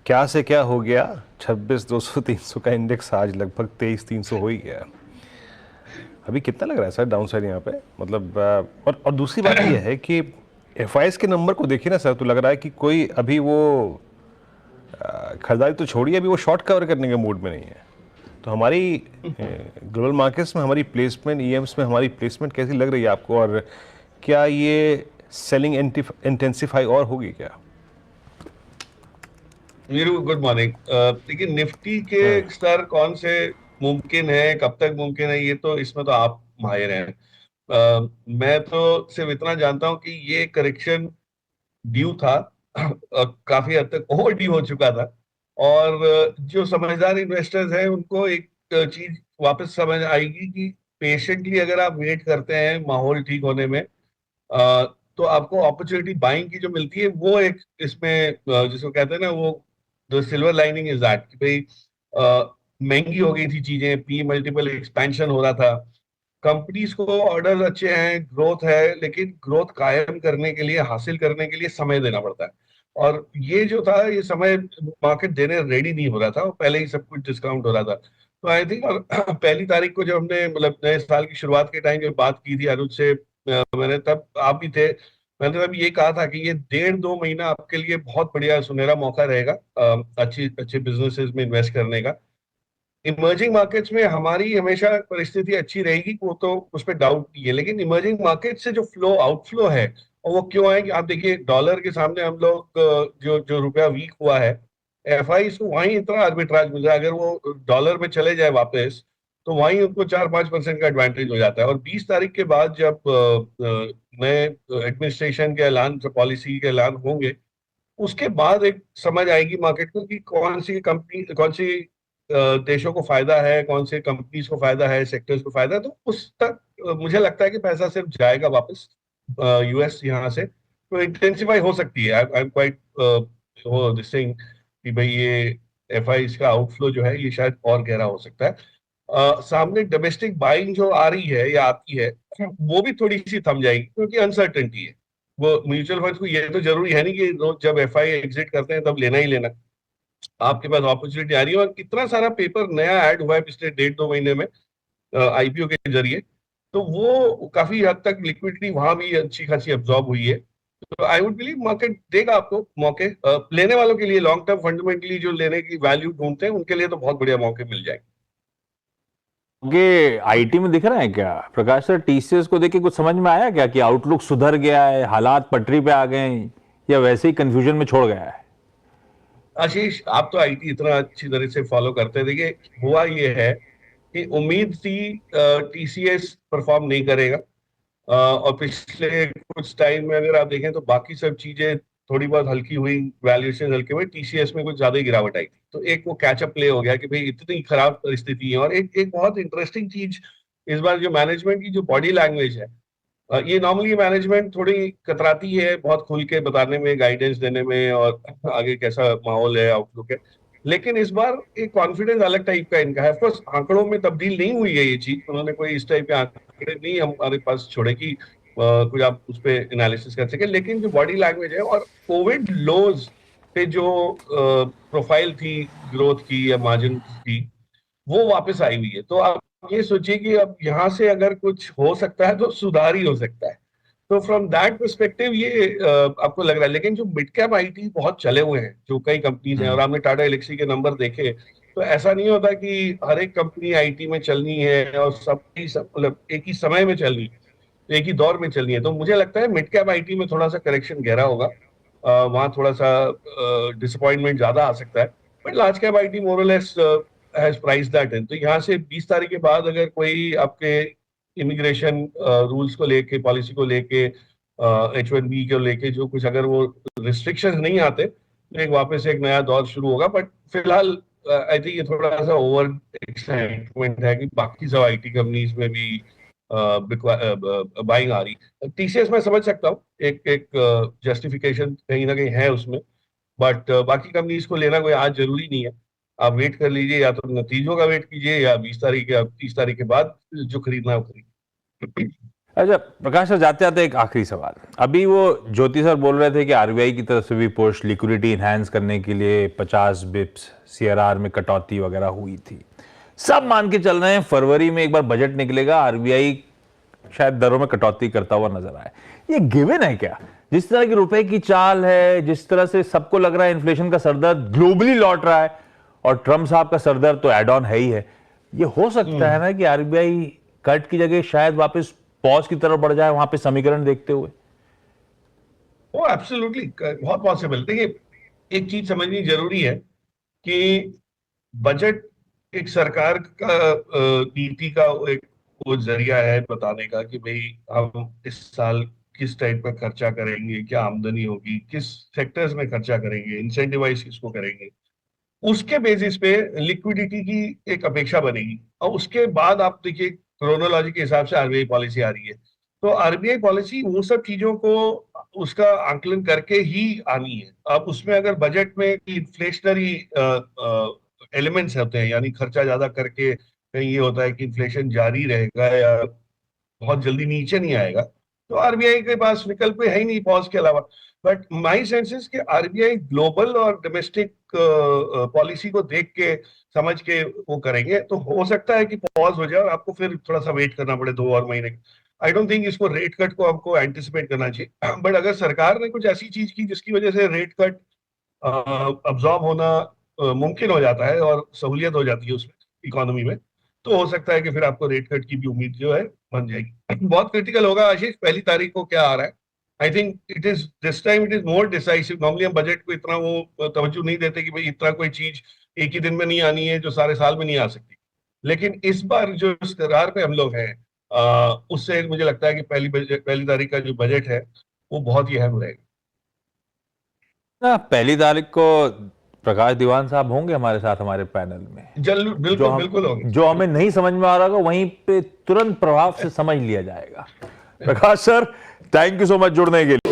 क्या से क्या हो गया। 26,200 300 का इंडेक्स आज लगभग 23,300 हो ही गया। अभी कितना लग रहा है सर डाउन साइड यहाँ पे, मतलब और दूसरी बात यह है कि एफ के नंबर को देखिए ना सर, तो लग रहा है कि कोई अभी वो खरीदारी तो छोड़िए, अभी वो शॉर्ट कवर करने के मूड में नहीं है। तो हमारी ग्लोबल मार्केट्स में हमारी प्लेसमेंट, ईएम्स में हमारी प्लेसमेंट कैसी लग रही है आपको, और क्या ये सेलिंग इंटेंसिफाई और होगी क्या? Veeru, good morning. देखिए, निफ्टी के स्तर कौन से मुमकिन है, कब तक मुमकिन है, ये तो इसमें तो आप माहिर हैं। मैं तो सिर्फ इतना जानता हूं कि ये करेक्शन ड्यू था। काफी हद तक ओवर ड्यू हो चुका था। और जो समझदार इन्वेस्टर्स हैं उनको एक चीज वापस समझ आएगी कि पेशेंटली अगर आप वेट करते हैं माहौल ठीक होने में, तो आपको अपॉर्चुनिटी बाइंग की जो मिलती है वो एक इसमें जिसको कहते हैं ना, वो the silver lining is that कि भाई महंगी हो गई थी चीजें, पी मल्टीपल एक्सपेंशन हो रहा था, कंपनीज को ऑर्डर अच्छे हैं, ग्रोथ है, लेकिन ग्रोथ कायम करने के लिए, हासिल करने के लिए समय देना पड़ता है। और ये जो था, ये समय मार्केट देने रेडी नहीं हो रहा था, और पहले ही सब कुछ डिस्काउंट हो रहा था। तो आई थिंक, और पहली तारीख को जब हमने, मतलब नए साल की शुरुआत के टाइम जब बात की थी अनुज से, मैंने तब, आप भी थे, मैंने तब ये कहा था कि ये 1.5-2 महीना आपके लिए बहुत बढ़िया सुनहरा मौका रहेगा अच्छी अच्छे बिजनेसेस में इन्वेस्ट करने का। इमर्जिंग मार्केट्स में हमारी हमेशा परिस्थिति अच्छी रहेगी, वो तो उस पर डाउट नहीं है, लेकिन इमर्जिंग मार्केट से जो फ्लो आउटफ्लो है, और वो क्यों है कि आप देखिए डॉलर के सामने हम लोग जो जो रुपया वीक हुआ है, एफआई को वहीं इतना आर्बिट्राज मिल रहा है। अगर वो डॉलर में चले जाए वापस, तो वहीं उनको 4-5% का एडवांटेज हो जाता है। और 20 तारीख के बाद जब नए एडमिनिस्ट्रेशन के ऐलान, पॉलिसी के ऐलान होंगे, उसके बाद एक समझ आएगी मार्केट को कि कौन सी कंपनी, कौन सी देशों को फायदा है, कौन से कंपनीज को फायदा है, सेक्टर्स को फायदा है। तो उस तक मुझे लगता है कि पैसा सिर्फ जाएगा वापस यूएस यहाँ से, तो इंटेंसिफाई हो सकती है। आई एम क्वाइट वो दिस थिंग कि भाई ये एफआई का आउटफ्लो जो है ये शायद और गहरा हो सकता है। सामने डोमेस्टिक बाइंग जो आ रही है या आती है, वो भी थोड़ी सी थम जाएगी, क्योंकि अनसर्टेनिटी है। वो म्यूचुअल फंड्स को ये तो जरूरी है नहीं कि रोज जब एफआई एग्जिट करते हैं तब लेना ही लेना। आपके पास अपॉर्चुनिटी आ रही है, और कितना सारा पेपर नया ऐड हुआ है पिछले 1.5-2 महीने में आईपीओ के जरिए। तो वो काफी हद तक लिक्विडिटी वहां भी अच्छी खासी अब्जॉर्ब हुई है। तो आई वुड बिलीव मार्केट देगा आपको मौके, लेने वालों के लिए, लॉन्ग टर्म फंडामेंटली जो लेने की वैल्यू ढूंढते हैं उनके लिए तो बहुत बढ़िया मौके मिल जाएंगे। ये आईटी में दिख रहा है क्या प्रकाश सर? टीसीएस को देख के कुछ समझ में आया क्या कि आउटलुक सुधर गया है, हालात पटरी पे आ गए हैं, या वैसे ही कंफ्यूजन में छोड़ गया है? आशीष, आप तो आईटी इतना अच्छी तरह से फॉलो करते हैं, देखिए हुआ ये है कि उम्मीद थी टीसीएस परफॉर्म नहीं करेगा। और पिछले कुछ टाइम में अगर आप देखें तो बाकी सब चीजें थोड़ी बहुत हल्की हुई, वैल्यूएशन हल्के हुए, टीसीएस में कुछ ज्यादा ही गिरावट आई थी। तो एक वो कैचअप प्ले हो गया कि भाई इतनी खराब परिस्थिति है। और एक एक बहुत इंटरेस्टिंग चीज इस बार, जो मैनेजमेंट की जो बॉडी लैंग्वेज है, ये नॉर्मली मैनेजमेंट थोड़ी कतराती है बहुत खुल के बताने में, गाइडेंस देने में, और आगे कैसा माहौल है, आउटलुक है। लेकिन इस बार एक कॉन्फिडेंस अलग टाइप का इनका है। ऑफकोर्स आंकड़ों में तब्दील नहीं हुई है ये चीज, उन्होंने कोई इस टाइप के आंकड़े नहीं हमारे पास छोड़े कि कुछ आप उस पर एनालिसिस कर सके। लेकिन जो बॉडी लैंग्वेज है, और कोविड लोज पे जो प्रोफाइल थी ग्रोथ की या मार्जिन की, वो वापस आई हुई है। तो आप ये सोचिए कि अब यहाँ से अगर कुछ हो सकता है तो सुधार ही हो सकता है। तो फ्रॉम दैट परस्पेक्टिव ये आपको लग रहा है। लेकिन जो मिड कैप आईटी बहुत चले हुए हैं, जो कई कंपनीज हैं, और आपने टाटा एलेक्सी के नंबर देखे, तो ऐसा नहीं होता कि हर एक कंपनी आईटी में चलनी है और सब मतलब एक ही समय में चलनी है, तो एक ही दौर में चलनी है। तो मुझे लगता है मिड कैप आईटी में थोड़ा सा करेक्शन गहरा होगा, वहां थोड़ा सा डिसअपॉइंटमेंट ज्यादा आ सकता है। But large cap IT more less has price that in. तो यहाँ से 20 तारीख के बाद अगर कोई आपके इमिग्रेशन रूल्स को लेके, पॉलिसी को लेके, H1B को लेके जो कुछ अगर वो रिस्ट्रिक्शंस नहीं आते, तो एक वापस एक नया दौर शुरू होगा। बट फिलहाल आई थिंक ये थोड़ा सा ओवर एक्साइटमेंट है कि बाकी सब आईटी कंपनीज में भी बाइंग आ रही। टीसीएस मैं समझ सकता हूँ, एक एक जस्टिफिकेशन कहीं ना कहीं है उसमें। बट बाकी कंपनीज को लेना कोई आज जरूरी नहीं है। आप वेट कर लीजिए, या तो नतीजों का वेट कीजिए, या 20 तारीख या 30 तारीख के बाद जो खरीदना है वो खरीदिए। अच्छा प्रकाश सर, जाते जाते एक आखिरी सवाल। अभी वो ज्योति सर बोल रहे थे कि आरबीआई की तरफ से भी पुश लिक्विडिटी इनहैंस करने के लिए 50 बिप्स सीआरआर में कटौती वगैरह हुई थी। सब मान के चल रहे हैं फरवरी में एक बार बजट निकलेगा, आरबीआई शायद दरों में कटौती करता हुआ नजर आए। ये गिवन है क्या? जिस तरह की रुपए की चाल है, जिस तरह से सबको लग रहा है इन्फ्लेशन का सरदर्द ग्लोबली लौट रहा है, और ट्रम्प साहब का सरदर्द तो एड ऑन है ही है, ये हो सकता है ना कि आरबीआई कट की जगह शायद वापस पॉज की तरफ बढ़ जाए, वहां पे समीकरण देखते हुए? वो एब्सोल्युटली बहुत पॉसिबल। देखिए, एक चीज समझनी जरूरी है कि बजट एक सरकार का नीति का एक वो जरिया है बताने का कि भाई हम इस साल किस टाइप का खर्चा करेंगे, क्या आमदनी होगी, किस सेक्टर्स में खर्चा करेंगे, इंसेंटिवाइज किसको करेंगे। उसके बेसिस पे लिक्विडिटी की एक अपेक्षा बनेगी, और उसके बाद आप देखिए क्रोनोलॉजी के हिसाब से आरबीआई पॉलिसी आ रही है। तो आरबीआई पॉलिसी वो सब चीजों को उसका आंकलन करके ही आनी है। अब उसमें अगर बजट में इन्फ्लेशनरी एलिमेंट्स होते हैं, यानी खर्चा ज्यादा करके कहीं ये होता है कि इन्फ्लेशन जारी रहेगा या बहुत जल्दी नीचे नहीं आएगा, तो आरबीआई के पास विकल्प है ही नहीं पॉज के अलावा। बट माई सेंस इज कि आरबीआई ग्लोबल और डोमेस्टिक पॉलिसी को देख के समझ के वो करेंगे। तो हो सकता है कि पॉज हो जाए और आपको फिर थोड़ा सा वेट करना पड़े 2 और महीने। आई डोंट थिंक इसको रेट कट को हमको एंटिसिपेट करना चाहिए। बट अगर सरकार ने कुछ ऐसी चीज की जिसकी वजह से रेट कट अब्जॉर्ब होना मुमकिन हो जाता है और सहूलियत हो जाती है उसमें इकोनॉमी में, तो हो सकता है कि फिर आपको रेट कट की भी उम्मीद जो है बन जाएगी। बहुत क्रिटिकल होगा आशीष, 1 तारीख को क्या आ रहा है। I think it is this time it is more decisive. Normally हम बजट को इतना वो तवज्जो नहीं देते कि भाई इतना कोई चीज एक ही दिन में नहीं आनी है जो सारे साल में नहीं आ सकती। लेकिन इस बार जो इस करार पे हम लोग हैं, उससे मुझे लगता है कि 1 तारीख का जो बजट है वो बहुत ही अहम रहेगा। ना 1 तारीख को प्रकाश दीवान साहब होंगे हमारे साथ हमारे पैनल में। बिल्कुल बिल्कुल होगी। जो हमें नहीं समझ में आ रहा होगा वहीं पे तुरंत प्रभाव से समझ लिया जाएगा। Prakash sir, thank you so much जुड़ने के लिए।